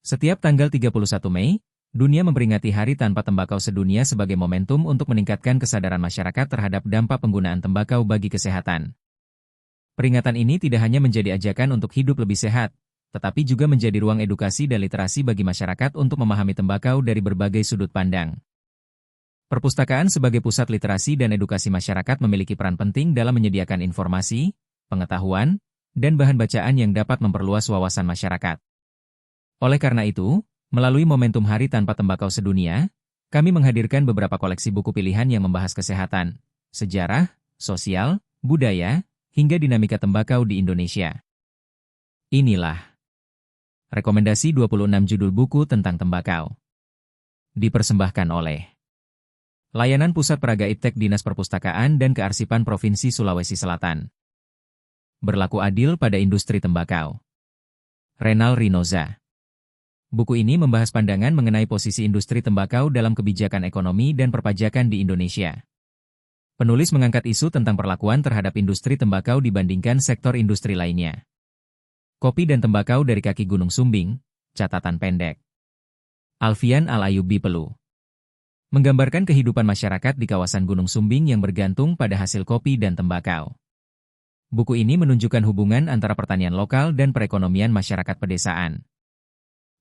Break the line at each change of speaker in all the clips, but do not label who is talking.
Setiap tanggal 31 Mei, dunia memperingati Hari Tanpa Tembakau Sedunia sebagai momentum untuk meningkatkan kesadaran masyarakat terhadap dampak penggunaan tembakau bagi kesehatan. Peringatan ini tidak hanya menjadi ajakan untuk hidup lebih sehat, tetapi juga menjadi ruang edukasi dan literasi bagi masyarakat untuk memahami tembakau dari berbagai sudut pandang. Perpustakaan sebagai pusat literasi dan edukasi masyarakat memiliki peran penting dalam menyediakan informasi, pengetahuan, dan bahan bacaan yang dapat memperluas wawasan masyarakat. Oleh karena itu, melalui momentum Hari Tanpa Tembakau Sedunia, kami menghadirkan beberapa koleksi buku pilihan yang membahas kesehatan, sejarah, sosial, budaya, hingga dinamika tembakau di Indonesia. Inilah rekomendasi 26 judul buku tentang tembakau. Dipersembahkan oleh Layanan Pusat Peraga Iptek Dinas Perpustakaan dan Kearsipan Provinsi Sulawesi Selatan. Berlaku adil pada industri tembakau. Renal Rinoza. Buku ini membahas pandangan mengenai posisi industri tembakau dalam kebijakan ekonomi dan perpajakan di Indonesia. Penulis mengangkat isu tentang perlakuan terhadap industri tembakau dibandingkan sektor industri lainnya. Kopi dan tembakau dari kaki Gunung Sumbing, catatan pendek. Alfian Al-Ayubi Pelu. Menggambarkan kehidupan masyarakat di kawasan Gunung Sumbing yang bergantung pada hasil kopi dan tembakau. Buku ini menunjukkan hubungan antara pertanian lokal dan perekonomian masyarakat pedesaan.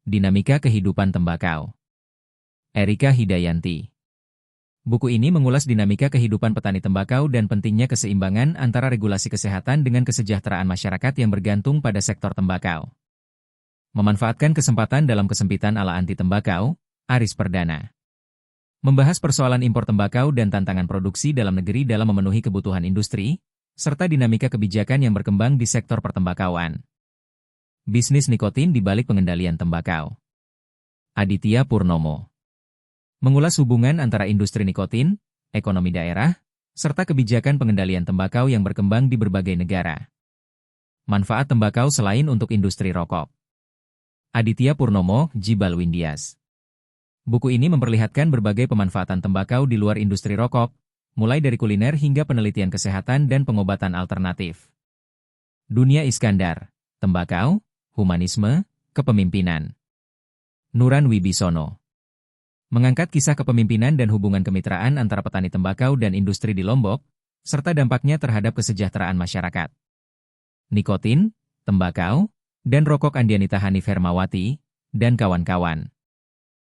Dinamika kehidupan tembakau. Erika Hidayanti. Buku ini mengulas dinamika kehidupan petani tembakau dan pentingnya keseimbangan antara regulasi kesehatan dengan kesejahteraan masyarakat yang bergantung pada sektor tembakau. Memanfaatkan kesempatan dalam kesempitan ala anti tembakau, Aris Perdana. Membahas persoalan impor tembakau dan tantangan produksi dalam negeri dalam memenuhi kebutuhan industri, serta dinamika kebijakan yang berkembang di sektor pertembakauan. Bisnis nikotin di balik pengendalian tembakau. Aditya Purnomo. Mengulas hubungan antara industri nikotin, ekonomi daerah, serta kebijakan pengendalian tembakau yang berkembang di berbagai negara. Manfaat tembakau selain untuk industri rokok. Aditya Purnomo, Jibal Windias. Buku ini memperlihatkan berbagai pemanfaatan tembakau di luar industri rokok, mulai dari kuliner hingga penelitian kesehatan dan pengobatan alternatif. Dunia Iskandar, tembakau, humanisme, kepemimpinan. Nuran Wibisono. Mengangkat kisah kepemimpinan dan hubungan kemitraan antara petani tembakau dan industri di Lombok, serta dampaknya terhadap kesejahteraan masyarakat. Nikotin, tembakau, dan rokok Andianita Hanif Hermawati, dan kawan-kawan.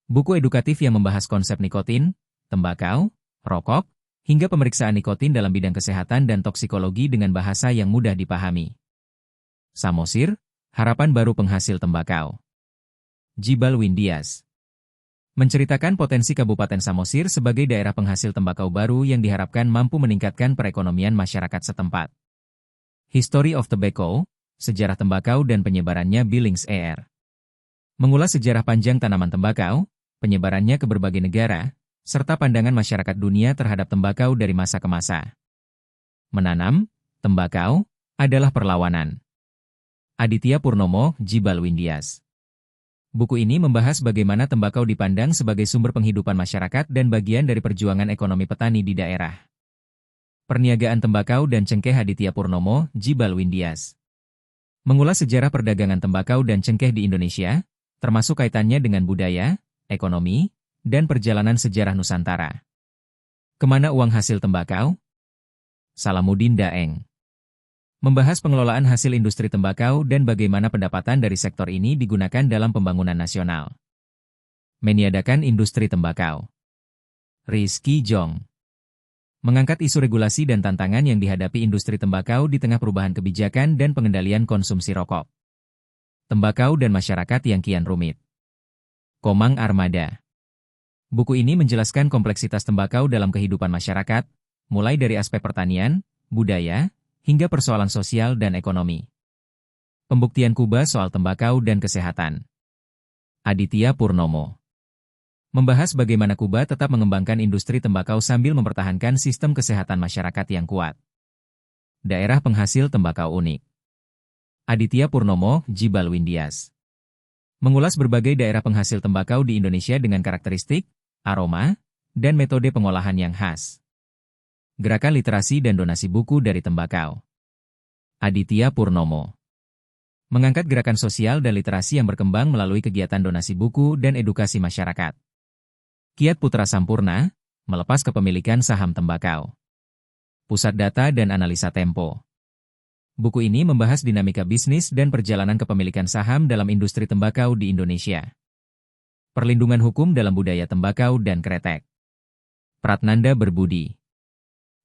Buku edukatif yang membahas konsep nikotin, tembakau, rokok, hingga pemeriksaan nikotin dalam bidang kesehatan dan toksikologi dengan bahasa yang mudah dipahami. Samosir, harapan baru penghasil tembakau. Jibal Windias. Menceritakan potensi Kabupaten Samosir sebagai daerah penghasil tembakau baru yang diharapkan mampu meningkatkan perekonomian masyarakat setempat. History of Tobacco, sejarah tembakau dan penyebarannya Billings ER. Mengulas sejarah panjang tanaman tembakau, penyebarannya ke berbagai negara, serta pandangan masyarakat dunia terhadap tembakau dari masa ke masa. Menanam, tembakau, adalah perlawanan. Aditya Purnomo, Jibal Windias. Buku ini membahas bagaimana tembakau dipandang sebagai sumber penghidupan masyarakat dan bagian dari perjuangan ekonomi petani di daerah. Perniagaan tembakau dan cengkeh Aditya Purnomo, Jibal Windias. Mengulas sejarah perdagangan tembakau dan cengkeh di Indonesia, termasuk kaitannya dengan budaya, ekonomi, dan perjalanan sejarah Nusantara. Kemana uang hasil tembakau? Salamuddin Daeng. Membahas pengelolaan hasil industri tembakau dan bagaimana pendapatan dari sektor ini digunakan dalam pembangunan nasional. Meniadakan industri tembakau. Rizky Jong. Mengangkat isu regulasi dan tantangan yang dihadapi industri tembakau di tengah perubahan kebijakan dan pengendalian konsumsi rokok. Tembakau dan masyarakat yang kian rumit. Komang Armada. Buku ini menjelaskan kompleksitas tembakau dalam kehidupan masyarakat, mulai dari aspek pertanian, budaya, hingga persoalan sosial dan ekonomi. Pembuktian Kuba soal tembakau dan kesehatan. Aditya Purnomo. Membahas bagaimana Kuba tetap mengembangkan industri tembakau sambil mempertahankan sistem kesehatan masyarakat yang kuat. Daerah penghasil tembakau unik. Aditya Purnomo, Jibal Windias. Mengulas berbagai daerah penghasil tembakau di Indonesia dengan karakteristik, aroma, dan metode pengolahan yang khas. Gerakan literasi dan donasi buku dari tembakau. Aditya Purnomo. Mengangkat gerakan sosial dan literasi yang berkembang melalui kegiatan donasi buku dan edukasi masyarakat. Kiat Putra Sampurna, melepas kepemilikan saham tembakau. Pusat Data dan Analisa Tempo. Buku ini membahas dinamika bisnis dan perjalanan kepemilikan saham dalam industri tembakau di Indonesia. Perlindungan hukum dalam budaya tembakau dan kretek. Pratnanda Berbudi.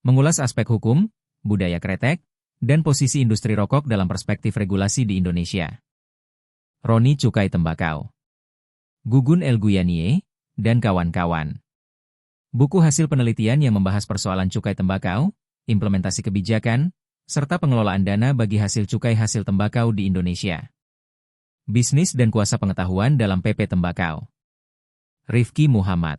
Mengulas aspek hukum, budaya kretek, dan posisi industri rokok dalam perspektif regulasi di Indonesia. Roni Cukai Tembakau. Gugun Elguyanie, dan kawan-kawan. Buku hasil penelitian yang membahas persoalan cukai tembakau, implementasi kebijakan, serta pengelolaan dana bagi hasil cukai hasil tembakau di Indonesia. Bisnis dan kuasa pengetahuan dalam PP Tembakau. Rifki Muhammad.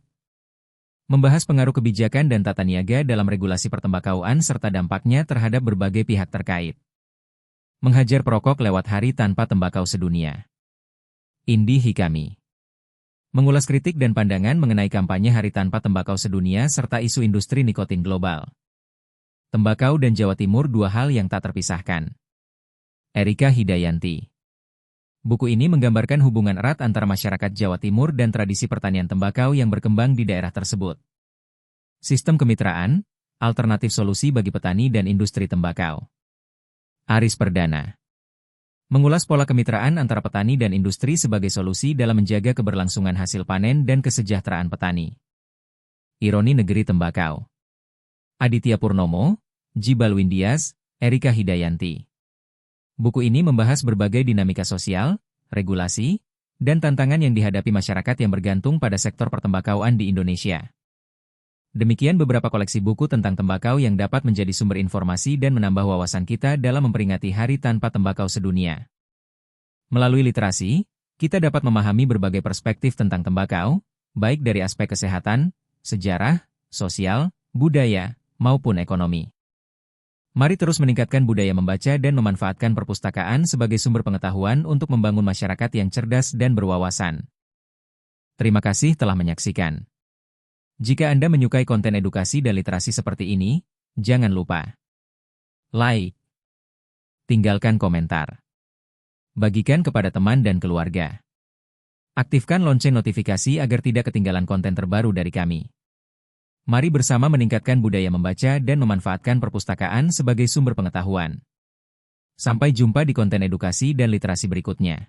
Membahas pengaruh kebijakan dan tata niaga dalam regulasi pertembakauan serta dampaknya terhadap berbagai pihak terkait. Menghajar perokok lewat Hari Tanpa Tembakau Sedunia. Indi Hikami. Mengulas kritik dan pandangan mengenai kampanye Hari Tanpa Tembakau Sedunia serta isu industri nikotin global. Tembakau dan Jawa Timur dua hal yang tak terpisahkan. Erika Hidayanti. Buku ini menggambarkan hubungan erat antara masyarakat Jawa Timur dan tradisi pertanian tembakau yang berkembang di daerah tersebut. Sistem kemitraan, alternatif solusi bagi petani dan industri tembakau. Aris Perdana. Mengulas pola kemitraan antara petani dan industri sebagai solusi dalam menjaga keberlangsungan hasil panen dan kesejahteraan petani. Ironi Negeri Tembakau. Aditya Purnomo, Jibal Windias, Erika Hidayanti. Buku ini membahas berbagai dinamika sosial, regulasi, dan tantangan yang dihadapi masyarakat yang bergantung pada sektor pertembakauan di Indonesia. Demikian beberapa koleksi buku tentang tembakau yang dapat menjadi sumber informasi dan menambah wawasan kita dalam memperingati Hari Tanpa Tembakau Sedunia. Melalui literasi, kita dapat memahami berbagai perspektif tentang tembakau, baik dari aspek kesehatan, sejarah, sosial, budaya, maupun ekonomi. Mari terus meningkatkan budaya membaca dan memanfaatkan perpustakaan sebagai sumber pengetahuan untuk membangun masyarakat yang cerdas dan berwawasan. Terima kasih telah menyaksikan. Jika Anda menyukai konten edukasi dan literasi seperti ini, jangan lupa like, tinggalkan komentar, bagikan kepada teman dan keluarga. Aktifkan lonceng notifikasi agar tidak ketinggalan konten terbaru dari kami. Mari bersama meningkatkan budaya membaca dan memanfaatkan perpustakaan sebagai sumber pengetahuan. Sampai jumpa di konten edukasi dan literasi berikutnya.